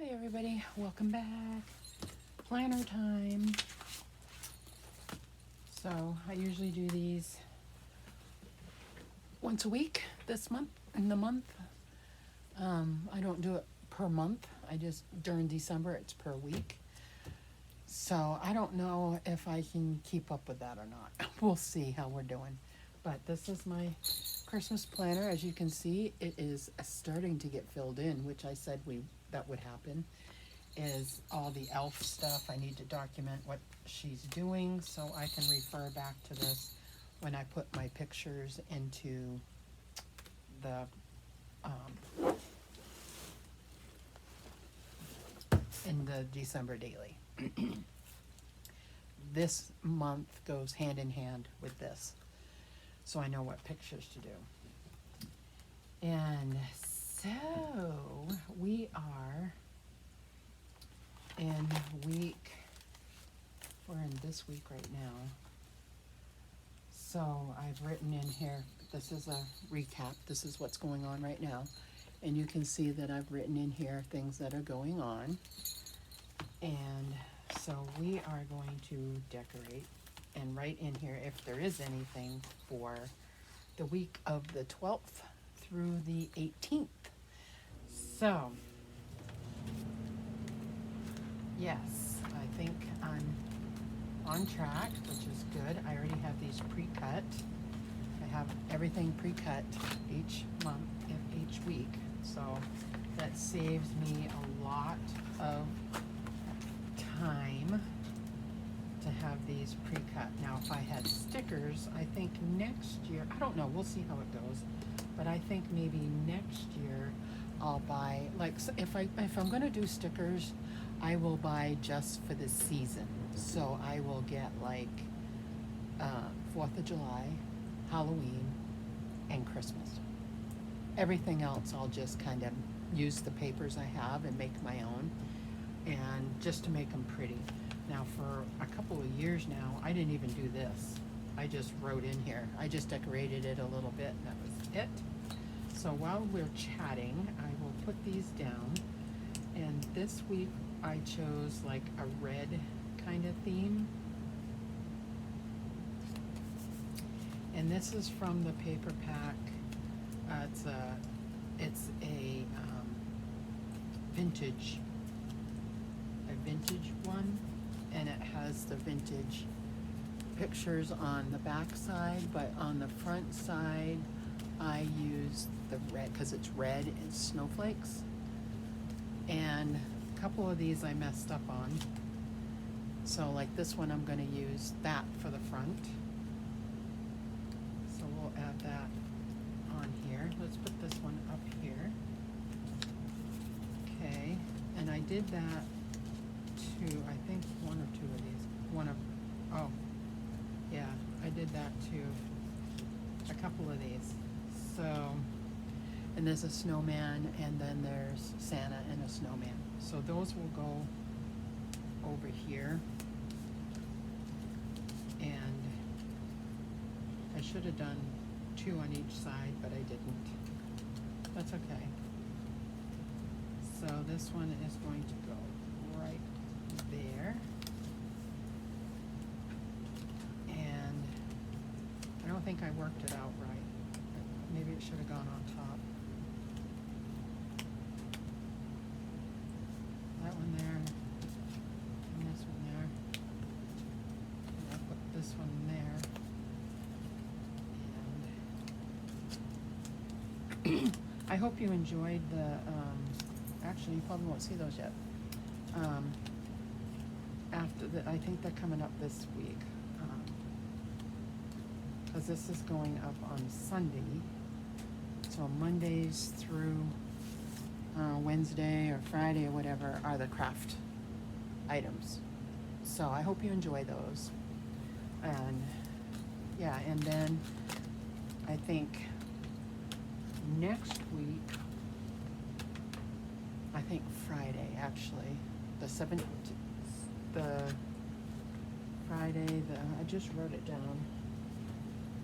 Hi everybody, welcome back. Planner time. So I usually do these once a week this month, in the month. I don't do it per month. I just, during December, it's per week. So I don't know if I can keep up with that or not. We'll see how we're doing. But this is my Christmas planner. As you can see, it is starting to get filled in, which I said that would happen. Is all the elf stuff. I need to document what she's doing so I can refer back to this when I put my pictures into the in the December daily. This month goes hand in hand with this, so I know what pictures to do. And so we are in we're in this week right now. So I've written in here, this is a recap, this is what's going on right now. And you can see that I've written in here things that are going on. And so we are going to decorate and write in here if there is anything for the week of the 12th through the 18th. So, yes, I think I'm on track, which is good. I already have these pre-cut. I have everything pre-cut each month, each week. So that saves me a lot of time to have these pre-cut. Now, if I had stickers, I think next year, I don't know, we'll see how it goes. But I think maybe next year I'll buy, like, if I'm gonna do stickers, I will buy just for the season. So I will get like 4th of July, Halloween, and Christmas. Everything else I'll just kind of use the papers I have and make my own, and just to make them pretty. Now for a couple of years now, I didn't even do this. I just wrote in here. I just decorated it a little bit and that was it. So while we're chatting, I will put these down. And this week I chose like a red kind of theme. And this is from the paper pack. It's a vintage one, and it has the vintage pictures on the back side, but on the front side I used the red because it's red and snowflakes. And a couple of these I messed up on. So like this one, I'm going to use that for the front. So we'll add that on here. Let's put this one up here. Okay, and I did that to, I think, one or two of these. Oh, yeah, I did that to a couple of these. So, and there's a snowman, and then there's Santa and a snowman. So those will go over here. And I should have done 2 on each side, but I didn't. That's okay. So this one is going to go right there. And I don't think I worked it out right. Maybe it should have gone on top. That one there, and this one there. And I'll put this one there. And I hope you enjoyed the, actually you probably won't see those yet. I think they're coming up this week. Because this is going up on Sunday. So Mondays through Wednesday or Friday or whatever are the craft items. So I hope you enjoy those. And yeah, and then I think next week, I think Friday actually, the 7th, I just wrote it down.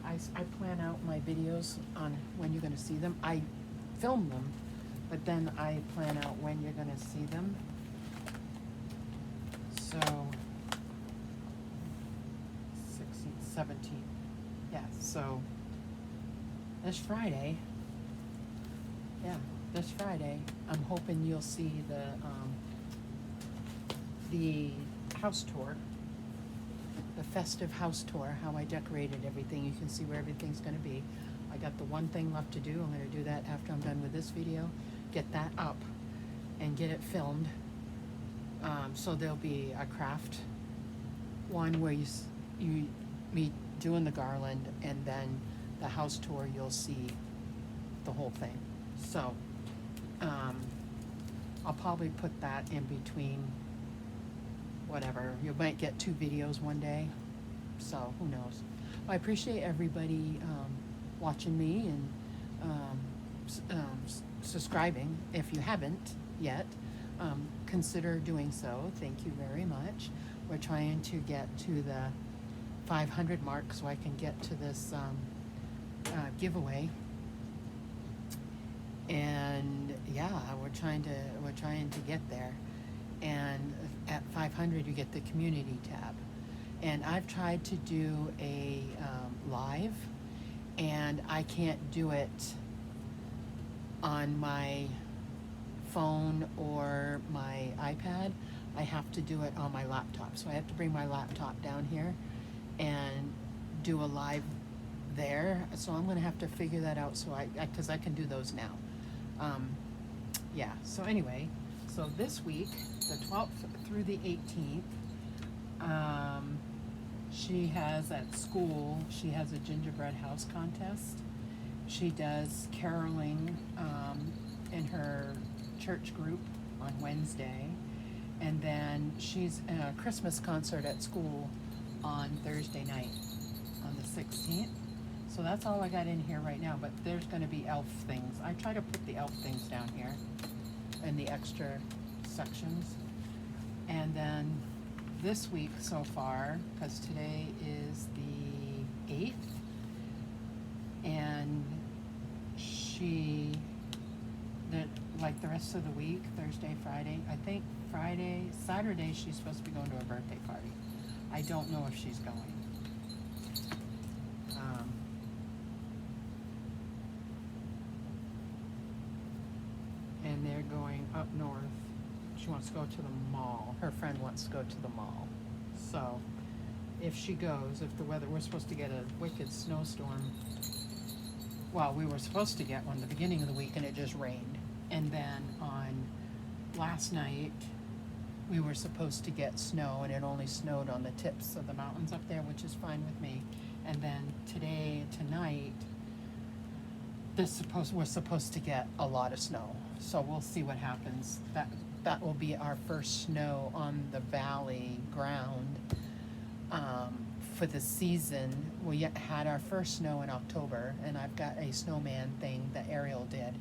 I plan out my videos on when you're going to see them. I film them, but then I plan out when you're gonna see them. So, 16th, 17th, yeah, so this Friday, this Friday, I'm hoping you'll see the house tour, the festive house tour, how I decorated everything. You can see where everything's gonna be. I got the one thing left to do. I'm gonna do that after I'm done with this video, get that up and get it filmed. So there'll be a craft one where me doing the garland, and then the house tour, you'll see the whole thing. So, I'll probably put that in between, whatever. You might get 2 videos one day, so who knows. I appreciate everybody watching me and subscribing. If you haven't yet, consider doing so. Thank you very much. We're trying to get to the 500 mark so I can get to this giveaway. And yeah, we're trying to get there. And at 500, you get the community tab. And I've tried to do a live, and I can't do it on my phone or my iPad. I have to do it on my laptop. So I have to bring my laptop down here and do a live there. So I'm gonna have to figure that out, so because I can do those now. Yeah, so anyway, so this week, the 12th through the 18th, she has at school, she has a gingerbread house contest. She does caroling in her church group on Wednesday, and then she's in a Christmas concert at school on Thursday night on the 16th. So that's all I got in here right now, but there's going to be elf things. I try to put the elf things down here in the extra sections. And then this week so far, because today is the 8th, and like the rest of the week, Thursday, Friday, I think Saturday she's supposed to be going to a birthday party. I don't know if she's going. And they're going up north. She wants to go to the mall. Her friend wants to go to the mall. So if she goes, if the weather, we're supposed to get a wicked snowstorm. Well, we were supposed to get one the beginning of the week, and it just rained. And then on last night, we were supposed to get snow, and it only snowed on the tips of the mountains up there, which is fine with me. And then tonight, we're supposed to get a lot of snow. So we'll see what happens. That will be our first snow on the valley ground for the season. We had our first snow in October, and I've got a snowman thing that Ariel did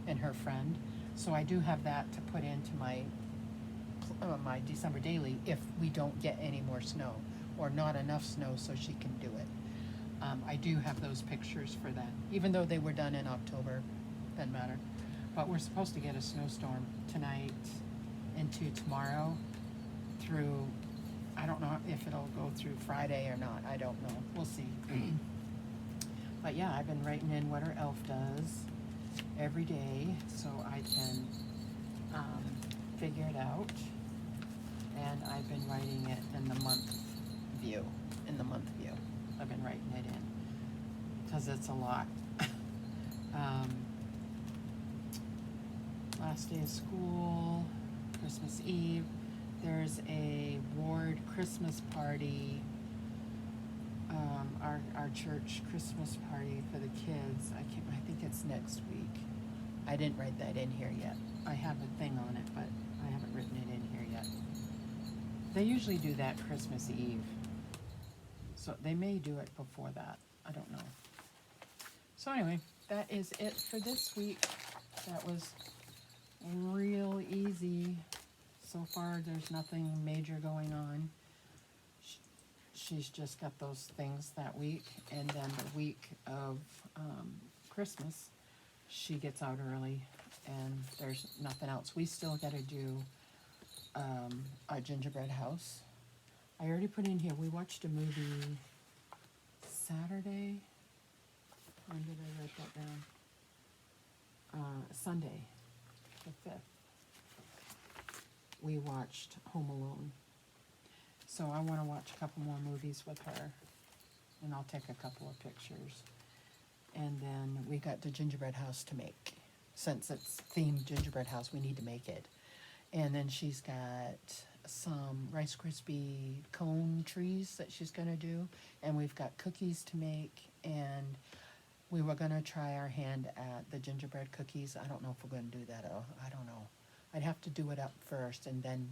and her friend. So I do have that to put into my December daily if we don't get any more snow, or not enough snow so she can do it. I do have those pictures for that, even though they were done in October. Doesn't matter. But we're supposed to get a snowstorm tonight into tomorrow through, I don't know if it'll go through Friday or not. I don't know. We'll see. But yeah, I've been writing in what her elf does every day so I can figure it out. And I've been writing it in the month view. I've been writing it in because it's a lot. Last day of school, Christmas Eve. There's a ward Christmas party, our church Christmas party for the kids. I think it's next week. I didn't write that in here yet. I have a thing on it, but I haven't written it in here yet. They usually do that Christmas Eve. So they may do it before that. I don't know. So anyway, that is it for this week. That was real easy. So far, there's nothing major going on. She's just got those things that week. And then the week of Christmas, she gets out early and there's nothing else. We still gotta do, a gingerbread house. I already put in here, we watched a movie Saturday. When did I write that down? Sunday, the 5th. We watched Home Alone. So I wanna watch a couple more movies with her, and I'll take a couple of pictures. And then we got the gingerbread house to make. Since it's themed gingerbread house, we need to make it. And then she's got some Rice Krispie cone trees that she's gonna do. And we've got cookies to make. And we were gonna try our hand at the gingerbread cookies. I don't know if we're gonna do that. I don't know. I'd have to do it up first and then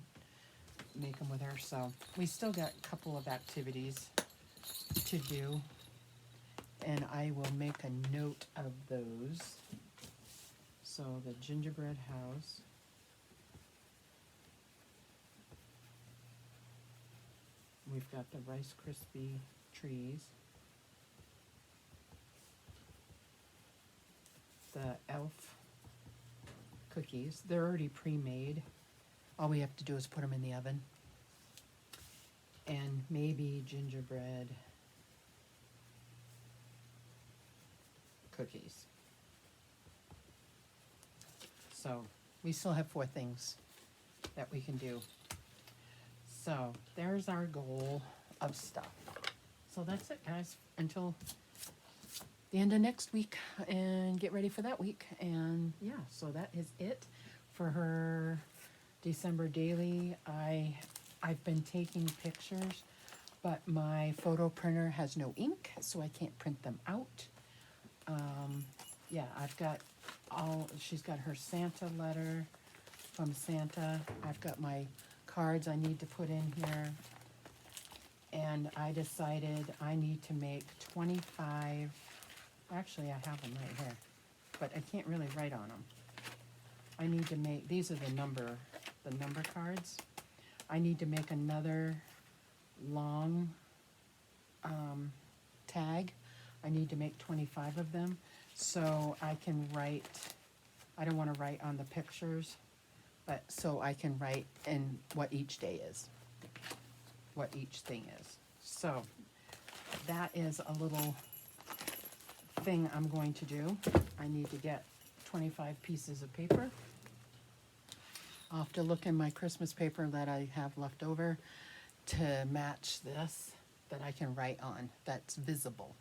make them with her. So we still got a couple of activities to do. And I will make a note of those. So the gingerbread house. We've got the Rice Krispie trees. The elf cookies. They're already pre-made. All we have to do is put them in the oven. And maybe gingerbread cookies. So we still have 4 things that we can do. So there's our goal of stuff. So that's it, guys, until the end of next week, and get ready for that week. And yeah, so that is it for her December daily. I've been taking pictures, but my photo printer has no ink, so I can't print them out. Yeah, I've got she's got her Santa letter from Santa. I've got my cards I need to put in here. And I decided I need to make 25, actually I have them right here, but I can't really write on them. I need to make, these are the number cards. I need to make another long tag. I need to make 25 of them, so I can write, I don't want to write on the pictures, but so I can write in what each day is, what each thing is. So that is a little thing I'm going to do. I need to get 25 pieces of paper. I'll have to look in my Christmas paper that I have left over to match this, that I can write on, that's visible.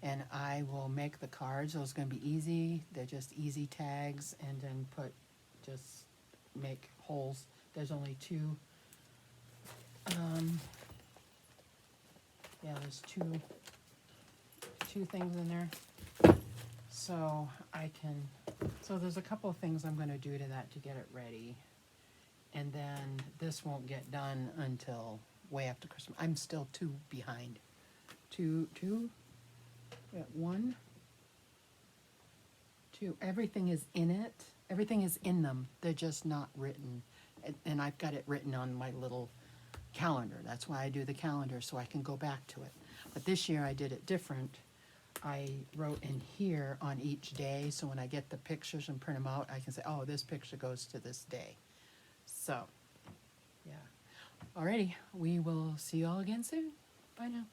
And I will make the cards. Those are going to be easy. They're just easy tags, and then just make holes. There's only 2. Yeah, there's two things in there. So so there's a couple of things I'm going to do to that to get it ready. And then this won't get done until way after Christmas. I'm still 2 behind. 2, yeah, 1, 2. Everything is in it. Everything is in them. They're just not written. And I've got it written on my little calendar. That's why I do the calendar, so I can go back to it. But this year I did it different. I wrote in here on each day, so when I get the pictures and print them out, I can say, oh, this picture goes to this day. So, yeah. Alrighty, we will see you all again soon. Bye now.